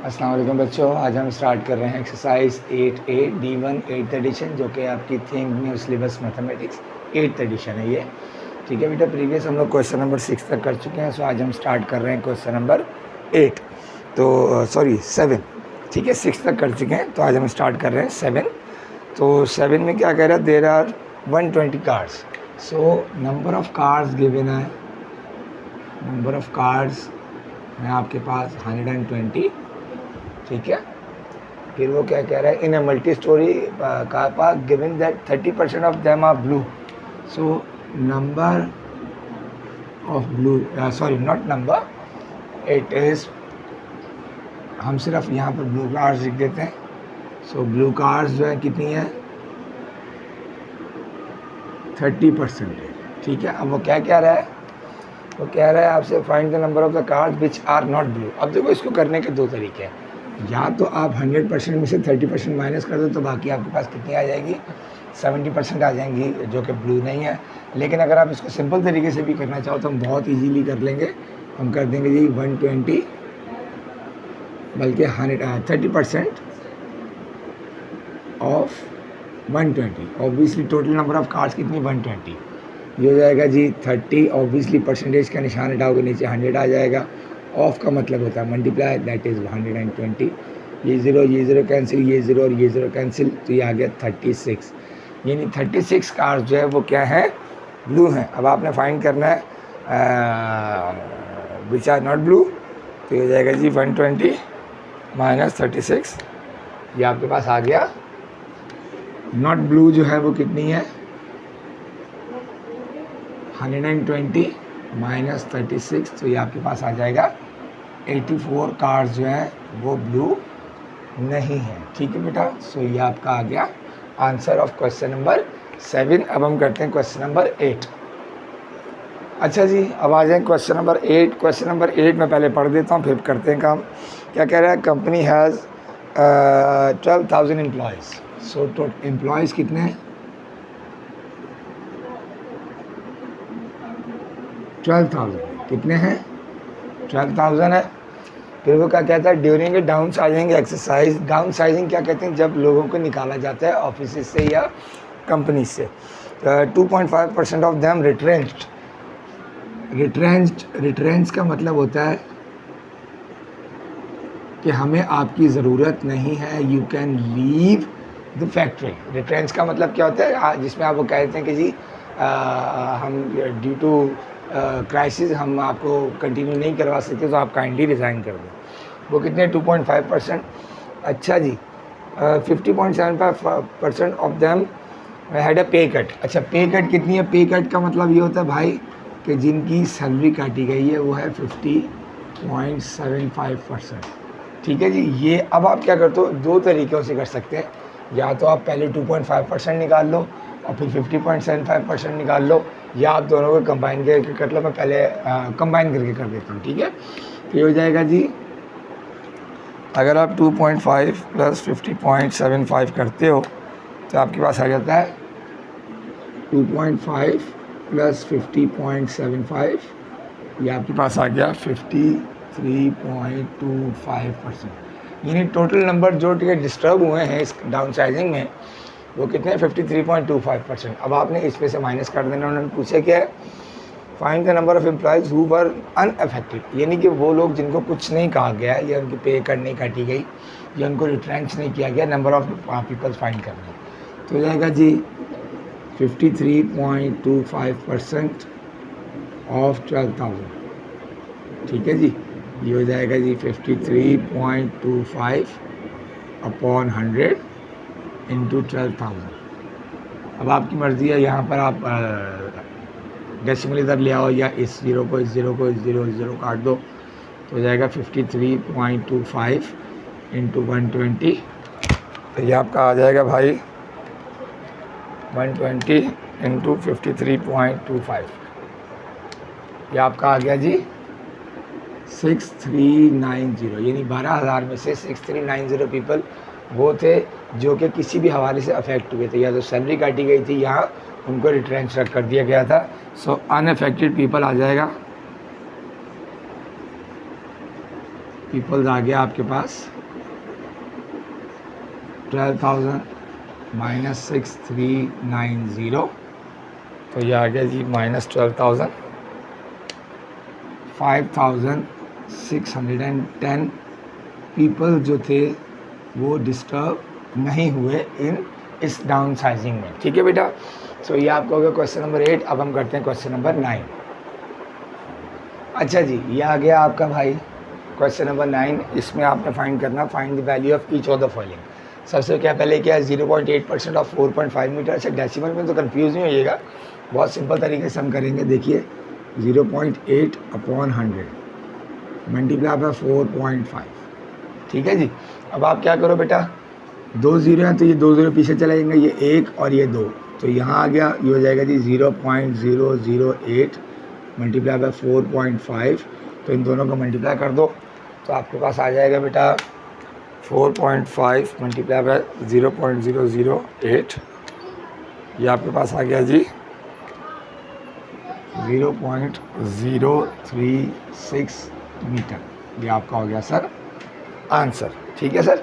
अस्सलाम वालेकुम बच्चों, आज हम स्टार्ट कर रहे हैं exercise 8A D1 8th addition, जो कि आपकी think new syllabus mathematics 8th edition है ये। ठीक है बेटा, प्रीवियस हम लोग क्वेश्चन नंबर 6 तक कर चुके हैं। सो आज हम स्टार्ट कर रहे हैं क्वेश्चन नंबर 8, तो सॉरी 7। ठीक है, 6 तक कर चुके हैं, तो आज हम स्टार्ट कर रहे हैं 7। तो 7 में क्या कह रहा है, there are 120 cards. So number of cards given है, नंबर ऑफ कार्ड्स है आपके पास 120। ठीक है, फिर वो क्या कह रहा है, in a multi storey car park given that 30% of them are blue. So number of blue, sorry not number, it is, हम सिर्फ यहाँ पर ब्लू कार्स लिख देते हैं। सो ब्लू कार्स जो है कितनी है, 30%। ठीक है, अब वो क्या कह रहा है, वो कह रहा है आपसे find the number of the cards which are not blue. अब देखो, इसको करने के दो तरीके हैं। या तो आप 100% में से 30% माइनस कर दो, तो बाकी आपके पास कितनी आ जाएगी, 70% आ जाएंगी, जो कि ब्लू नहीं है। लेकिन अगर आप इसको सिंपल तरीके से भी करना चाहो तो हम बहुत इजीली कर लेंगे। हम कर देंगे जी 120, बल्कि 30% of 120। Obviously total number of cards कितनी, 120। ये हो जाएगा जी 30। ऑब्वियसली परसेंटेज का निशान हटाओगे, नीचे 100 आ जाएगा। ऑफ का मतलब होता है मल्टीप्लाई, दैट इज़ 120। ये ज़ीरो कैंसिल, ये ज़ीरो और ये ज़ीरो कैंसिल, तो ये आ गया 36। यानी 36 कार्स जो है वो क्या है, ब्लू हैं। अब आपने फाइंड करना है विच आर नॉट ब्लू, तो ये हो जाएगा जी 120 माइनस 36। ये आपके पास आ गया। नॉट ब्लू जो है वो कितनी है, 120 माइनस 36, तो ये आपके पास आ जाएगा 84 कार्स जो है वो ब्लू नहीं है। ठीक है बेटा, सो ये आपका आ गया आंसर ऑफ क्वेश्चन नंबर 7। अब हम करते हैं क्वेश्चन नंबर 8। अच्छा जी, अब आ जाए क्वेश्चन नंबर 8। क्वेश्चन नंबर 8 में पहले पढ़ देता हूँ, फिर करते हैं काम। क्या कह रहा है, company has 12,000 employees. So total employees कितने हैं, 12,000। कितने हैं, 12,000 है। फिर वो क्या कहता है, during a down sizing exercise. Down sizing क्या कहते हैं, जब लोगों को निकाला जाता है ऑफिस से या कंपनी से। 2.5% ऑफ देम रिट्रेंच्ड। रिट्रेंच का मतलब होता है कि हमें आपकी ज़रूरत नहीं है, you can leave the factory. Retrench का मतलब क्या होता है, जिसमें आप वो कहते हैं कि जी हम ड्यू टू क्राइसिस हम आपको कंटिन्यू नहीं करवा सकते, तो आप काइंडली रिज़ाइन कर दो। वो कितने, 2.5%। अच्छा जी, 50.75% ऑफ देम हैड अ पे कट। अच्छा, पे कट कितनी है, पे कट का मतलब ये होता है भाई कि जिनकी सैलरी काटी गई है वो है 50.75%। ठीक है जी। ये अब आप क्या करते हो, दो तरीक़ों से कर सकते हैं। या तो आप पहले 2.5% निकाल लो और फिर 50.75% निकाल लो, या आप दोनों को कंबाइन करके कर लो। मैं पहले कंबाइन करके कर देता हूँ। ठीक है, तो ये हो जाएगा जी, अगर आप 2.5 प्लस 50.75 करते हो तो आपके पास आ जाता है 2.5 प्लस 50.75, ये आपके पास आ गया 53.25%। यानी टोटल नंबर जो डिस्टर्ब हुए हैं इस डाउन साइजिंग में वो कितने, 53.25%। अब आपने इस पे से माइनस कर देना। उन्होंने पूछे क्या है, find the number of employees who were unaffected, यानी कि वो लोग जिनको कुछ नहीं कहा गया या उनकी पे कट नहीं काटी गई या उनको रिट्रेंच नहीं किया गया, नंबर ऑफ पीपल्स फाइंड करना। तो हो जाएगा जी 53.25% ऑफ 12,000। ठीक है जी, ये हो जाएगा जी 53.25 अपॉन 100 इंटू 12,000। अब आपकी मर्ज़ी है, यहाँ पर आप डेसिमल इधर ले आओ या इस ज़ीरो को ज़ीरो काट दो, तो हो जाएगा 53.25 इंटू 120। तो ये आपका आ जाएगा भाई 120 इंटू 53.25। ये आपका आ गया जी 6390। यानी 12,000 में से 6390 पीपल वो थे जो कि किसी भी हवाले से अफेक्ट हुए थे, या तो सैलरी काटी गई थी या उनको रिट्रेंच कर दिया गया था। सो अनअफेक्टेड पीपल आ जाएगा पीपल्स आ गया आपके पास 12,000 माइनस 6390, तो ये आ गया जी माइनस 12,000। 5,610 पीपल जो थे वो डिस्टर्ब नहीं हुए इन इस डाउन साइजिंग में। ठीक है बेटा, सो ये आपका हो गया क्वेश्चन नंबर 8। अब हम करते हैं क्वेश्चन नंबर 9। अच्छा जी, ये आ गया आपका भाई क्वेश्चन नंबर 9। इसमें आपने फाइंड करना, find the value of each of the following. सबसे क्या पहले क्या है 0.8% ऑफ 4.5 मीटर। अच्छा डेसिमल में तो कंफ्यूज नहीं होइएगा, बहुत सिंपल तरीके से हम करेंगे। देखिए 0.8 अपॉन 100 मल्टीप्लाई बाय 4.5। ठीक है जी, अब आप क्या करो बेटा, 2 ज़ीरो हैं तो ये 2 ज़ीरो पीछे चले जाएंगे, ये 1 और ये 2, तो यहाँ आ गया, ये हो जाएगा जी 0.008 मल्टीप्लाई बाय 4.5। तो इन दोनों को मल्टीप्लाई कर दो तो आपके पास आ जाएगा बेटा 4.5 मल्टीप्लाई बाय 0.008, ये आपके पास आ गया जी 0.036 मीटर। ये आपका हो गया सर आंसर। ठीक है सर।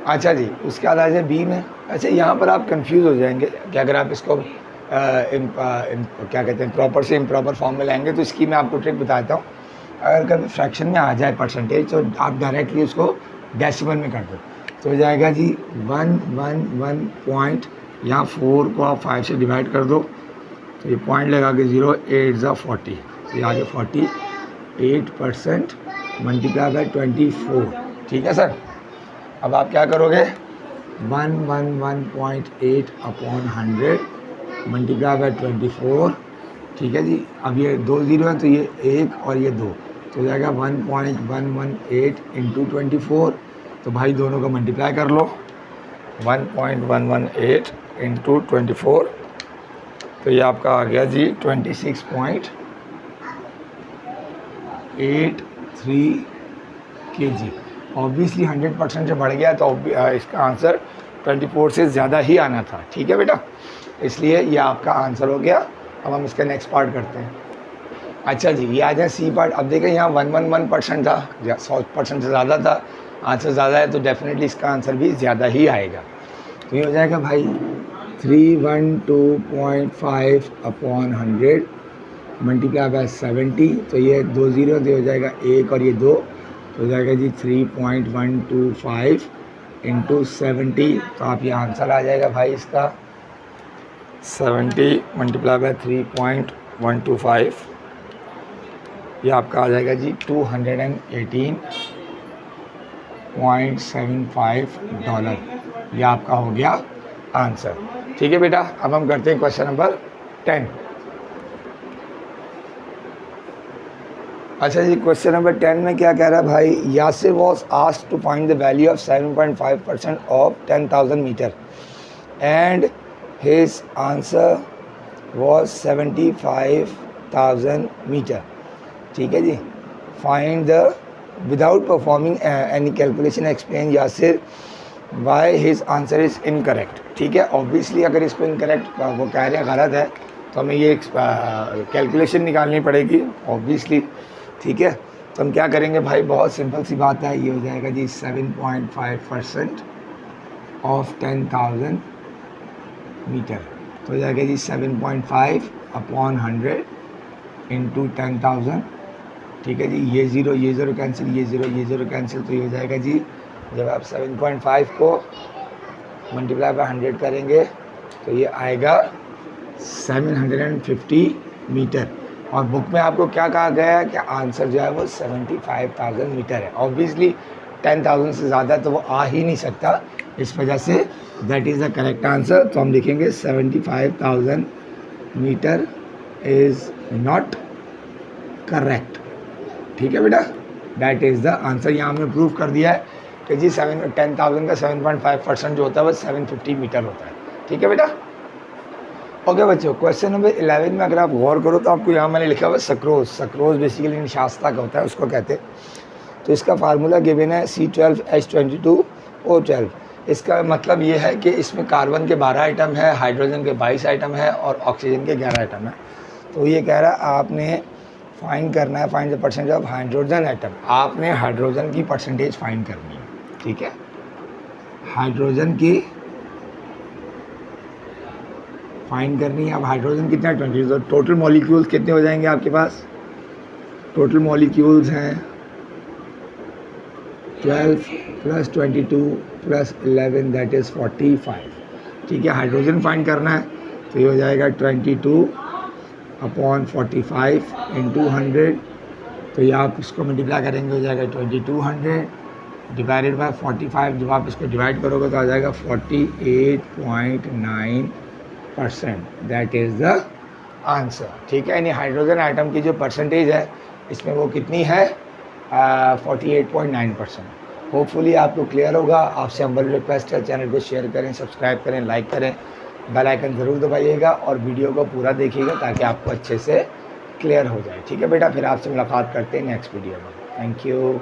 अच्छा जी, उसके बाद आ जाए बी में। अच्छा यहाँ पर आप कंफ्यूज हो जाएंगे कि अगर आप इसको क्या कहते हैं प्रॉपर से इम्प्रॉपर फॉर्म में लाएंगे, तो इसकी मैं आपको ट्रिक बताता हूँ। अगर कभी फ्रैक्शन में आ जाए परसेंटेज तो आप डायरेक्टली उसको डेसिमल में कर दो, तो हो जाएगा जी 111 पॉइंट, यहाँ 4 को आप 5 से डिवाइड कर दो तो ये पॉइंट लगा के 0 8 ज़ा 40, तो ये आगे 48% मल्टीप्लाई बाय 24। ठीक है सर। अब आप क्या करोगे 111.8 अपॉन 100 मल्टीप्लाई बाय 24। ठीक है जी, अब ये 2 ज़ीरो है तो ये 1 और ये 2, तो हो जाएगा 1.118 इंटू 24। तो भाई दोनों को मल्टीप्लाई कर लो, 1.118 इंटू 24, तो ये आपका आ गया जी 26.83 kg। ऑब्वियसली 100% से बढ़ गया तो इसका आंसर 24 से ज़्यादा ही आना था। ठीक है बेटा, इसलिए ये आपका आंसर हो गया। अब हम इसका नेक्स्ट पार्ट करते हैं। अच्छा जी, ये आ जाए सी पार्ट। अब देखें यहाँ 111% था, 100% से ज़्यादा था, आंसर ज़्यादा है तो डेफिनेटली इसका आंसर भी ज़्यादा ही आएगा। तो ये हो जाएगा भाई 312.5 अपॉन 100 मल्टीप्लाई बाय 70, तो ये 2 ज़ीरो तो हो जाएगा 1 और ये 2, तो हो जाएगा जी 3.125 इंटू 70। तो आप ये आंसर आ जाएगा भाई इसका 70 मल्टीप्लाई बाय 3.125, ये आपका आ जाएगा जी $218.75। ये आपका हो गया आंसर। ठीक है बेटा, अब हम करते हैं क्वेश्चन नंबर 10। अच्छा जी, क्वेश्चन नंबर 10 में क्या कह रहा है भाई, Yasir was asked to find the value of 7.5% of 10,000 metre and his answer was 75,000 metre. ठीक है जी, find the without performing any calculation explain Yasir why his answer is incorrect. ठीक है, ऑब्वियसली अगर इसको इनकरेक्ट वो कह रहे हैं गलत है तो हमें ये कैलकुलेशन निकालनी पड़ेगी ऑब्वियसली। ठीक है, तो हम क्या करेंगे भाई, बहुत सिंपल सी बात है, ये हो जाएगा जी 7.5% ऑफ 10,000 मीटर, तो हो जाएगा जी 7.5 अपॉन 100 इंटू 10,000। ठीक है जी, ये ज़ीरो कैंसिल, ये ज़ीरो कैंसिल, तो ये हो जाएगा जी जब आप 7.5 को मल्टीप्लाई बाय 100 करेंगे तो ये आएगा 750 मीटर। और बुक में आपको क्या कहा गया है कि आंसर जो है वो 75,000 मीटर है। ऑब्वियसली 10,000 से ज़्यादा तो वो आ ही नहीं सकता, इस वजह say that is the correct answer. तो हम लिखेंगे 75,000 मीटर इज़ नॉट करेक्ट। ठीक है बेटा, दैट इज़ द आंसर। यहाँ हमने प्रूव कर दिया है कि जी 10,000 का 7.5% जो होता है वो 750 मीटर होता है। ठीक है बेटा, ओके बच्चों, क्वेश्चन नंबर 11 में अगर आप गौर करो तो आपको यहाँ मैंने लिखा हुआ सक्रोज। सक्रोज बेसिकली निशास्ता का होता है, उसको कहते हैं। तो इसका फार्मूला गिवन है C12H22O12। इसका मतलब ये है कि इसमें कार्बन के 12 आइटम है, हाइड्रोजन के 22 आइटम है और ऑक्सीजन के 11 आइटम है। तो ये कह रहा है आपने फाइंड करना है, find the percentage of hydrogen atom. आपने हाइड्रोजन की परसेंटेज फाइंड करनी है, ठीक है। हाइड्रोजन की फाइंड करनी है। अब हाइड्रोजन कितना है 20, तो टोटल मॉलिक्यूल्स कितने हो जाएंगे आपके पास? टोटल मॉलिक्यूल्स हैं 12 + 22 + 11 दैट इज़ 45, ठीक है। हाइड्रोजन फाइंड करना है तो ये हो जाएगा 22/45 × 100, तो ये आप इसको मल्टीप्लाई करेंगे हो जाएगा 2200 डिवाइडेड बाय 45। जब आप इसको डिवाइड करोगे तो आ जाएगा 48.9%, दैट इज़ द आंसर, ठीक है। यानी हाइड्रोजन आइटम की जो परसेंटेज है इसमें वो कितनी है 48.9%। होपफुली आपको क्लियर होगा। आपसे हम्बल रिक्वेस्ट है, चैनल को शेयर करें, सब्सक्राइब करें, लाइक करें, बेल आइकन ज़रूर दबाइएगा और वीडियो को पूरा देखिएगा ताकि आपको अच्छे से क्लियर हो जाए, ठीक है बेटा। फिर आपसे मुलाकात करते हैं नेक्स्ट वीडियो में। Thank you.